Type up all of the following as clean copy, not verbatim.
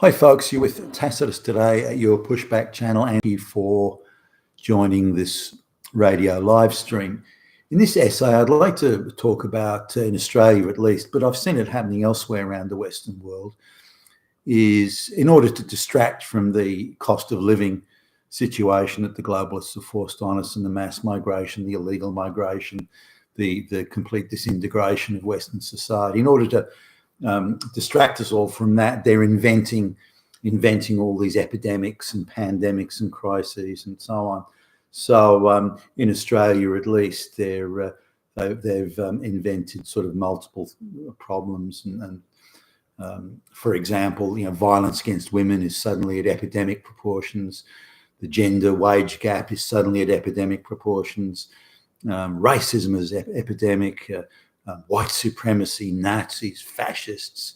Hi folks, you're with Tacitus today at your Pushback channel, and thank you for joining this radio live stream. In this essay, I'd like to talk about, in Australia at least, but I've seen it happening elsewhere around the Western world, is in order to distract from the cost of living situation that the globalists have forced on us and the mass migration, the illegal migration, the complete disintegration of Western society. In order to distract us all from that, they're inventing all these epidemics and pandemics and crises and so on. So in Australia, at least, they've invented sort of multiple problems, and for example, violence against women is suddenly at epidemic proportions. The gender wage gap is suddenly at epidemic proportions. Racism is epidemic. White supremacy, Nazis, fascists.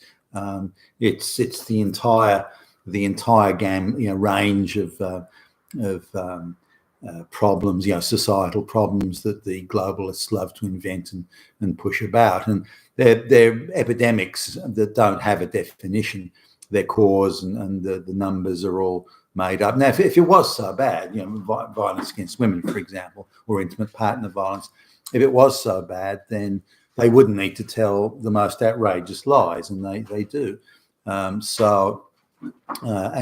It's the entire range of problems, societal problems that the globalists love to invent and push about. And they're epidemics that don't have a definition. Their cause and the numbers are all made up. Now, if it was so bad, violence against women, for example, or intimate partner violence, if it was so bad, then they wouldn't need to tell the most outrageous lies, and they do. And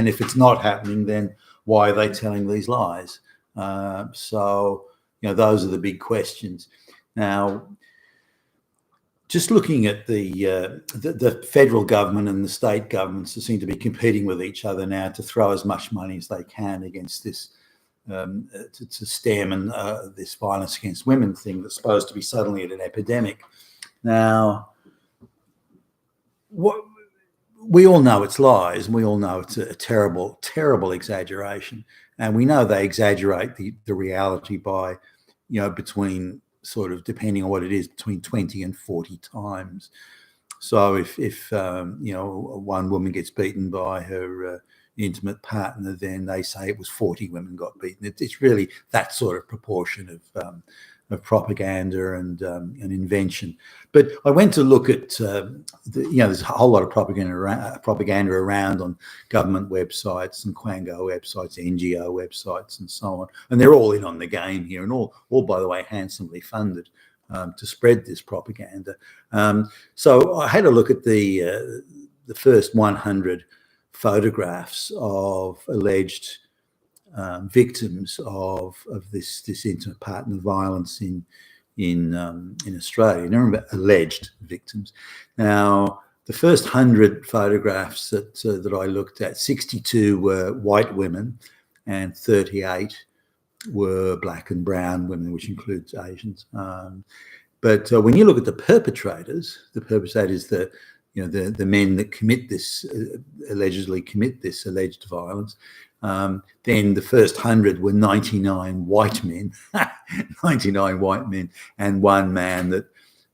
if it's not happening, then why are they telling these lies? Those are the big questions. Now, just looking at the federal government and the state governments that seem to be competing with each other now to throw as much money as they can against this, to stem this violence against women thing that's supposed to be suddenly at an epidemic. Now, we all know it's lies, and we all know it's a terrible, terrible exaggeration. And we know they exaggerate the reality by, between sort of, depending on what it is, between 20 and 40 times. So if one woman gets beaten by her intimate partner, then they say it was 40 women got beaten. It's really that sort of proportion of propaganda and invention. But I went to look at there's a whole lot of propaganda around on government websites and Quango websites, NGO websites, and so on, and they're all in on the game here, and all by the way handsomely funded to spread this propaganda. So I had a look at the first 100 photographs of alleged victims of this intimate partner violence in Australia. Now, remember, alleged victims. Now, the first 100 photographs that I looked at, 62 were white women, and 38 were black and brown women, which includes Asians. But when you look at the perpetrators, the men that commit this, allegedly commit this alleged violence, then the first 100 were 99 white men, 99 white men, and one man that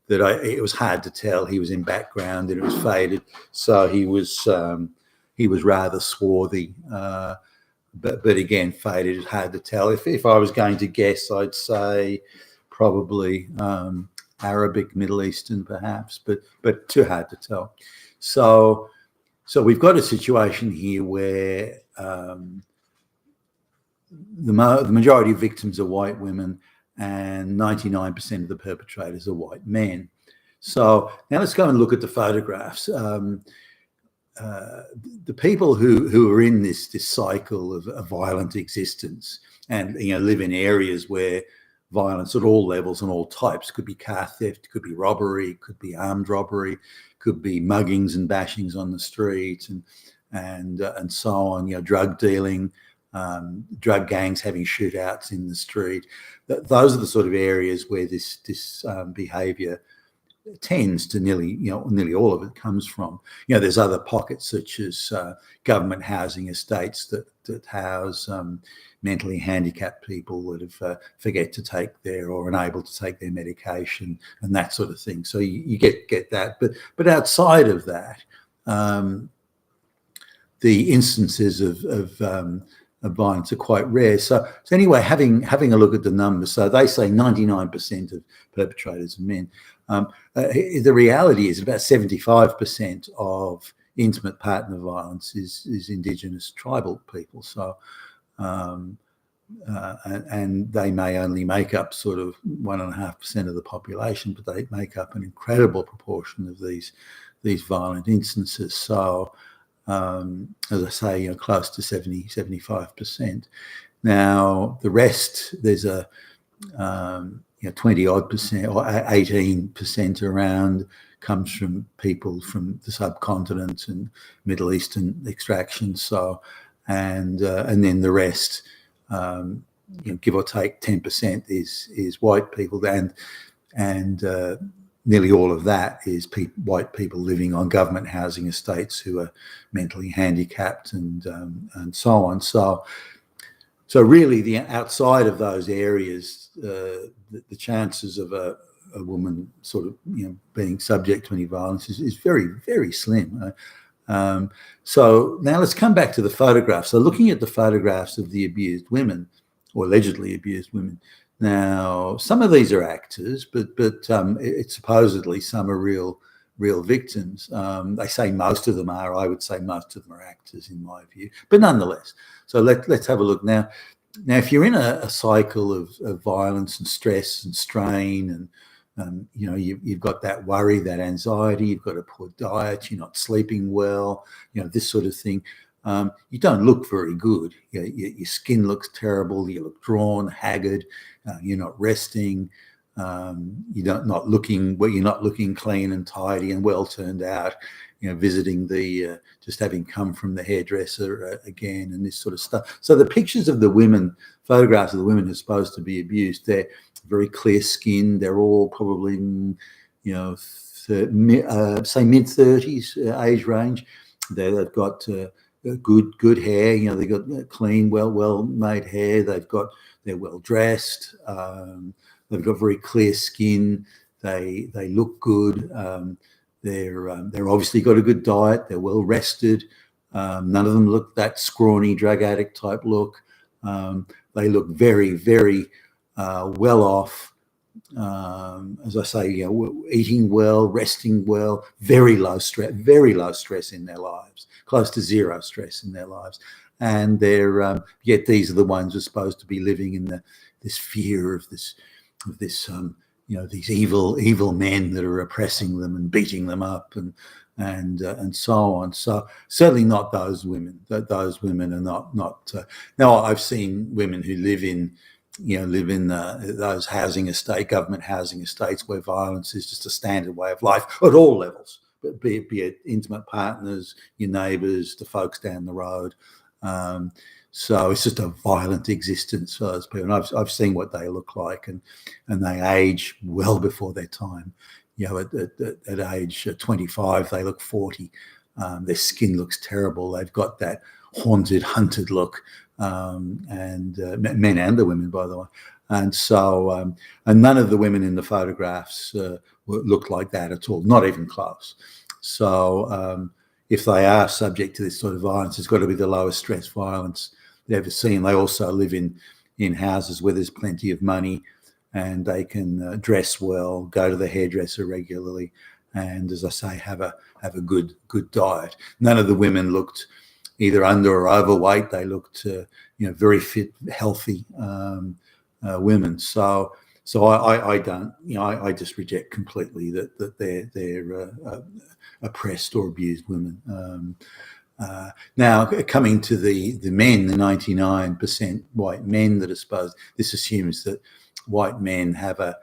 it was hard to tell. He was in background and it was faded, so he was rather swarthy, but again faded. It's hard to tell. If I was going to guess, I'd say probably Arabic, Middle Eastern, perhaps, but too hard to tell. So we've got a situation here where the majority of victims are white women, and 99% of the perpetrators are white men. So now let's go and look at the photographs. The people who are in this cycle of a violent existence and live in areas where violence at all levels and all types, could be car theft, could be robbery, could be armed robbery, could be muggings and bashings on the street, and so on, drug dealing, drug gangs having shootouts in the street. Those are the sort of areas where this behavior tends to nearly all of it comes from. There's other pockets such as government housing estates that house mentally handicapped people that forget to take or unable to take their medication and that sort of thing. So you get that, but outside of that, the instances of violence are quite rare. So anyway, having a look at the numbers, so they say 99% of perpetrators are men. The reality is about 75% of intimate partner violence is Indigenous tribal people. So, and they may only make up sort of 1.5% of the population, but they make up an incredible proportion of these violent instances. So, as I say, close to 75%. Now, the rest, there's a 20 odd percent or 18% around comes from people from the subcontinent and Middle Eastern extraction. So, and then the rest, give or take 10% is white people, and nearly all of that is white people living on government housing estates who are mentally handicapped and so on. So really, the outside of those areas, the chances of a woman sort of being subject to any violence is very, very slim. So now let's come back to the photographs. So looking at the photographs of the abused women, or allegedly abused women. Now, some of these are actors, but it's supposedly some are real victims. They say most of them are. I would say most of them are actors in my view, but nonetheless. So let's have a look now. Now, if you're in a cycle of violence and stress and strain, and you've got that worry, that anxiety, you've got a poor diet, you're not sleeping well, this sort of thing, you don't look very good. Your skin looks terrible. You look drawn, haggard. You're not resting. You're not looking clean and tidy and well turned out. Visiting just having come from the hairdresser again, and this sort of stuff. So the pictures of the women, photographs of the women who are supposed to be abused, they're very clear skinned. They're all probably, say mid-30s age range. They've got good hair. They've got clean, well made hair. They're well dressed. They've got very clear skin. They look good. They're obviously got a good diet. They're well rested. None of them look that scrawny drug addict type look. They look very, very well off. As I say, eating well, resting well, very low stress in their lives, close to zero stress in their lives. And yet these are the ones who are supposed to be living in this fear of this these evil men that are oppressing them and beating them up and so on. So certainly not those women. Those women are not. Now I've seen women who live in those government housing estates where violence is just a standard way of life at all levels, but be it intimate partners, your neighbours, the folks down the road. So it's just a violent existence for those people. And I've seen what they look like, and they age well before their time. At age 25, they look 40. Their skin looks terrible. They've got that haunted, hunted look, and men and the women, by the way. And so, and none of the women in the photographs look like that at all, not even close. So if they are subject to this sort of violence, it's got to be the lowest stress violence they've ever seen. They also live in houses where there's plenty of money, and they can dress well, go to the hairdresser regularly, and, as I say, have a good diet. None of the women looked either under or overweight. They looked very fit, healthy women. So I don't, I just reject completely that they're oppressed or abused women. Now, coming to the men, the 99% white men that are supposed, this assumes that white men have an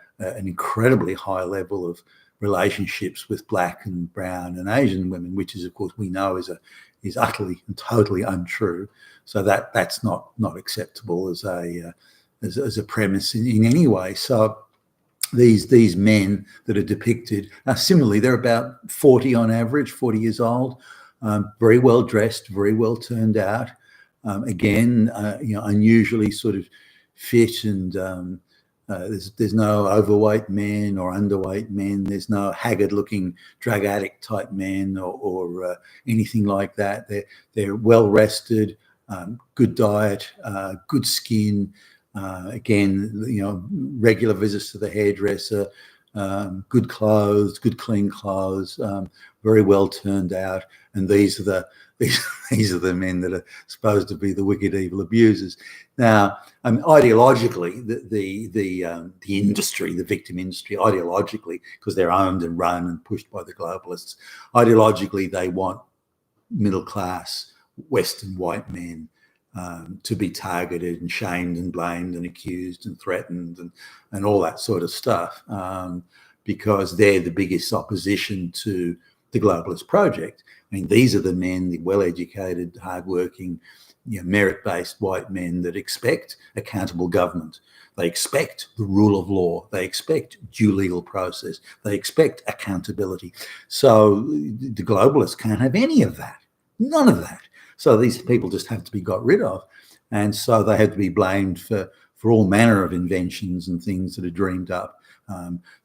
incredibly high level of relationships with black and brown and Asian women, which is, of course, we know is utterly and totally untrue. So that's not acceptable as a premise in any way. So these men that are depicted similarly, they're about 40 on average, 40 years old. Very well dressed, very well turned out. Again, unusually sort of fit, and there's no overweight men or underweight men. There's no haggard-looking drug addict type men or anything like that. They're well rested, good diet, good skin. Again, regular visits to the hairdresser. good clothes, good clean clothes, very well turned out, and these are the these are the men that are supposed to be the wicked, evil abusers. Now, ideologically, the industry, the victim industry, ideologically, because they're owned and run and pushed by the globalists, ideologically they want middle class Western white men to be targeted and shamed and blamed and accused and threatened and all that sort of stuff, because they're the biggest opposition to the globalist project. I mean, these are the men, the well-educated, hardworking, merit-based white men that expect accountable government. They expect the rule of law. They expect due legal process. They expect accountability. So the globalists can't have any of that, none of that. So these people just have to be got rid of. And so they have to be blamed for all manner of inventions and things that are dreamed up.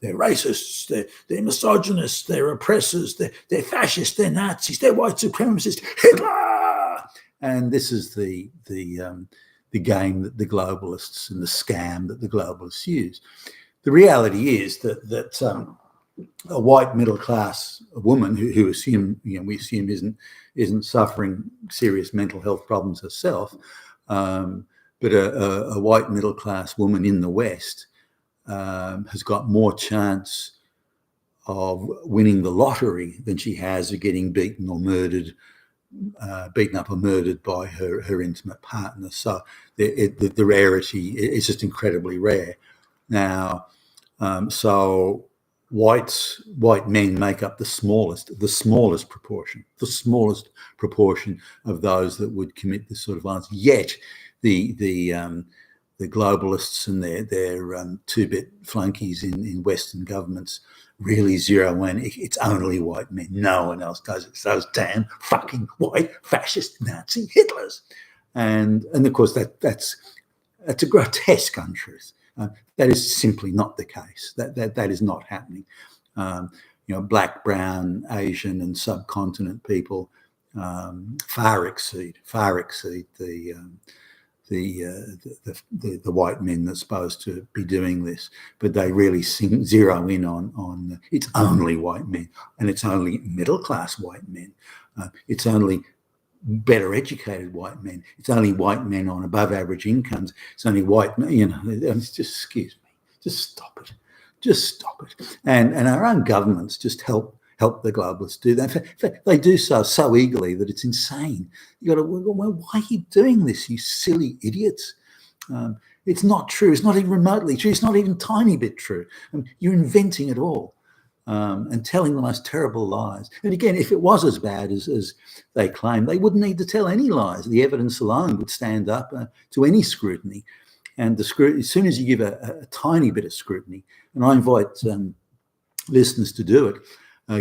They're racists, they're misogynists, they're oppressors, they're fascists, they're Nazis, they're white supremacists, Hitler! And this is the game that the globalists and the scam that the globalists use. The reality is that a white middle class woman who we assume isn't suffering serious mental health problems herself, but a white middle class woman in the West has got more chance of winning the lottery than she has of getting beaten or murdered, beaten up or murdered by her intimate partner. So the rarity is just incredibly rare. Now, so white men make up the smallest proportion of those that would commit this sort of violence. Yet the globalists and their two-bit flunkies in Western governments really zero in. It's only white men. No one else does it. It's those damn fucking white fascist Nazi Hitlers. And of course that's a grotesque untruth. That is simply not the case. That is not happening. Black, brown, Asian, and subcontinent people far exceed the white men that's supposed to be doing this, but they really zero in on it's only white men, and it's only middle class white men. It's only better educated white men. It's only white men on above average incomes. It's only white men, it's just, excuse me, just stop it. And our own governments just help the globalists do that. In fact, they do so eagerly that it's insane. You got to, well, why are you doing this, you silly idiots? It's not true. It's not even remotely true. It's not even a tiny bit true. You're inventing it all and telling the most terrible lies. And again, if it was as bad as they claim, they wouldn't need to tell any lies. The evidence alone would stand up to any scrutiny. And the as soon as you give a tiny bit of scrutiny, and I invite listeners to do it,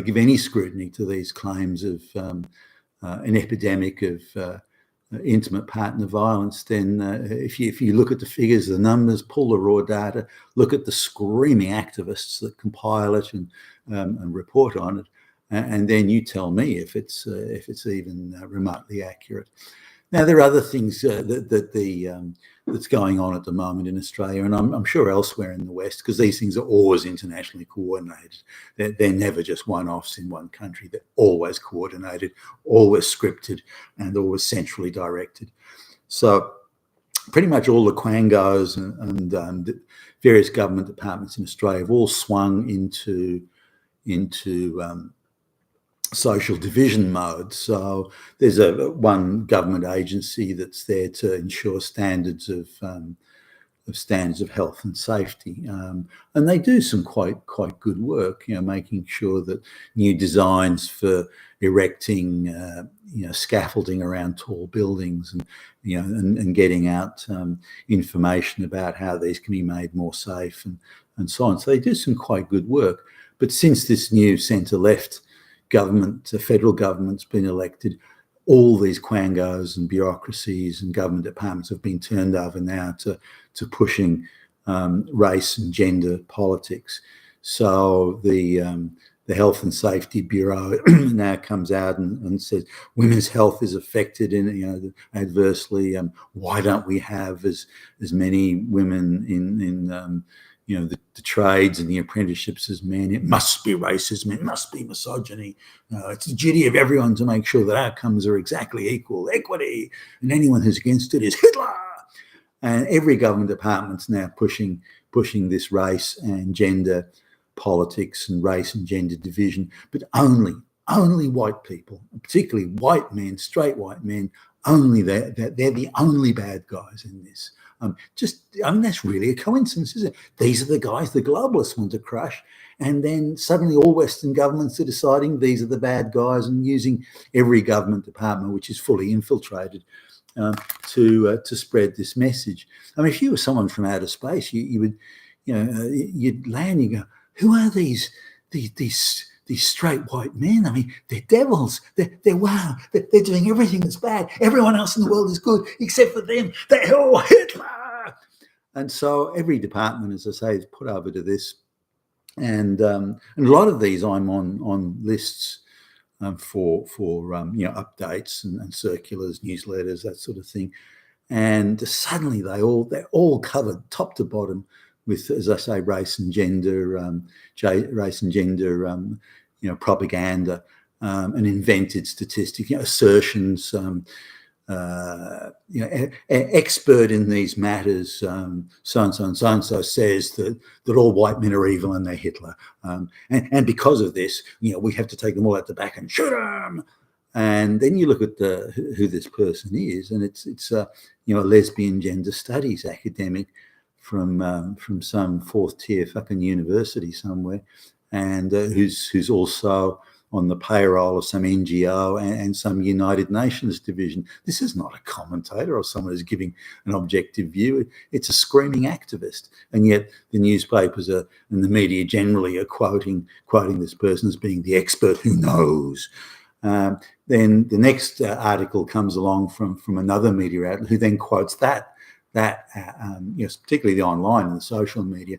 give any scrutiny to these claims of an epidemic of intimate partner violence, then if you look at the figures, the numbers, pull the raw data, look at the screaming activists that compile it and report on it, and then you tell me if it's even remotely accurate. Now, there are other things that's going on at the moment in Australia, and I'm sure elsewhere in the West, because these things are always internationally coordinated. They're never just one-offs in one country. They're always coordinated, always scripted, and always centrally directed. So pretty much all the quangos and the various government departments in Australia have all swung into social division mode. So there's one government agency that's there to ensure standards of health and safety, and they do some quite good work, making sure that new designs for erecting scaffolding around tall buildings and getting out information about how these can be made more safe and so on. So they do some quite good work. But since this new centre-left government, the federal government's been elected, all these quangos and bureaucracies and government departments have been turned over now to pushing race and gender politics. So the Health and Safety Bureau now comes out and says women's health is affected adversely. Why don't we have as many women in the trades and the apprenticeships as men. It must be racism. It must be misogyny. It's the duty of everyone to make sure that outcomes are exactly equal, equity, and anyone who's against it is Hitler. And every government department's now pushing this race and gender politics and race and gender division, but only white people, particularly white men, straight white men, only they're the only bad guys in this. That's really a coincidence, isn't it? These are the guys the globalists want to crush, and then suddenly all Western governments are deciding these are the bad guys and using every government department which is fully infiltrated to spread this message. I mean, if you were someone from outer space, you'd land, you go, who are these straight white men? I mean, they're devils. They're wow. They're doing everything that's bad. Everyone else in the world is good except for them. They're all Hitler. And so every department, as I say, is put over to this. And a lot of these I'm on lists for updates and circulars, newsletters, that sort of thing. And suddenly they're all covered top to bottom with, as I say, race and gender propaganda and invented statistics, assertions. Expert in these matters, so and so says that all white men are evil and they're Hitler, and because of this, we have to take them all out the back and shoot them. And then you look at who this person is, and it's a lesbian gender studies academic from some fourth tier fucking university somewhere, and who's also on the payroll of some NGO and some United Nations division. This is not a commentator or someone who's giving an objective view. It's a screaming activist. And yet the newspapers and the media generally are quoting this person as being the expert who knows. Then the next article comes along from another media outlet who then quotes that particularly the online and the social media.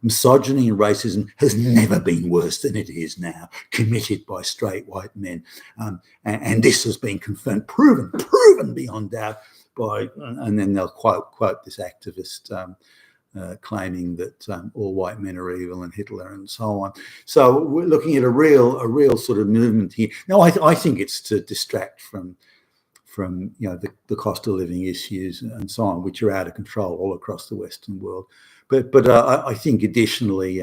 Misogyny and racism has never been worse than it is now, committed by straight white men. And this has been confirmed, proven beyond doubt and then they'll quote this activist claiming that all white men are evil and Hitler and so on. So we're looking at a real sort of movement here. Now, I think it's to distract from the cost of living issues and so on, which are out of control all across the Western world. But I think additionally,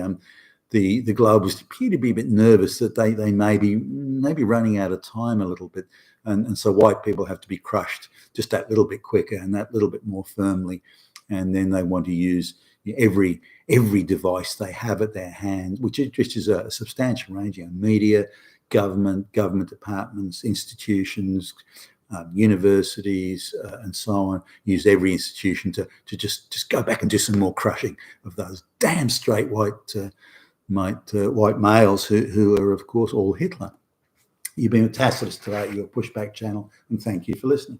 the globalists appear to be a bit nervous that they may be running out of time a little bit, and so white people have to be crushed just that little bit quicker and that little bit more firmly, and then they want to use every device they have at their hand, which is a substantial range, media, government departments, institutions, universities, and so on. Use every institution to just go back and do some more crushing of those damn straight white males who are, of course, all Hitler. You've been with Tacitus today, your Pushback channel, and thank you for listening.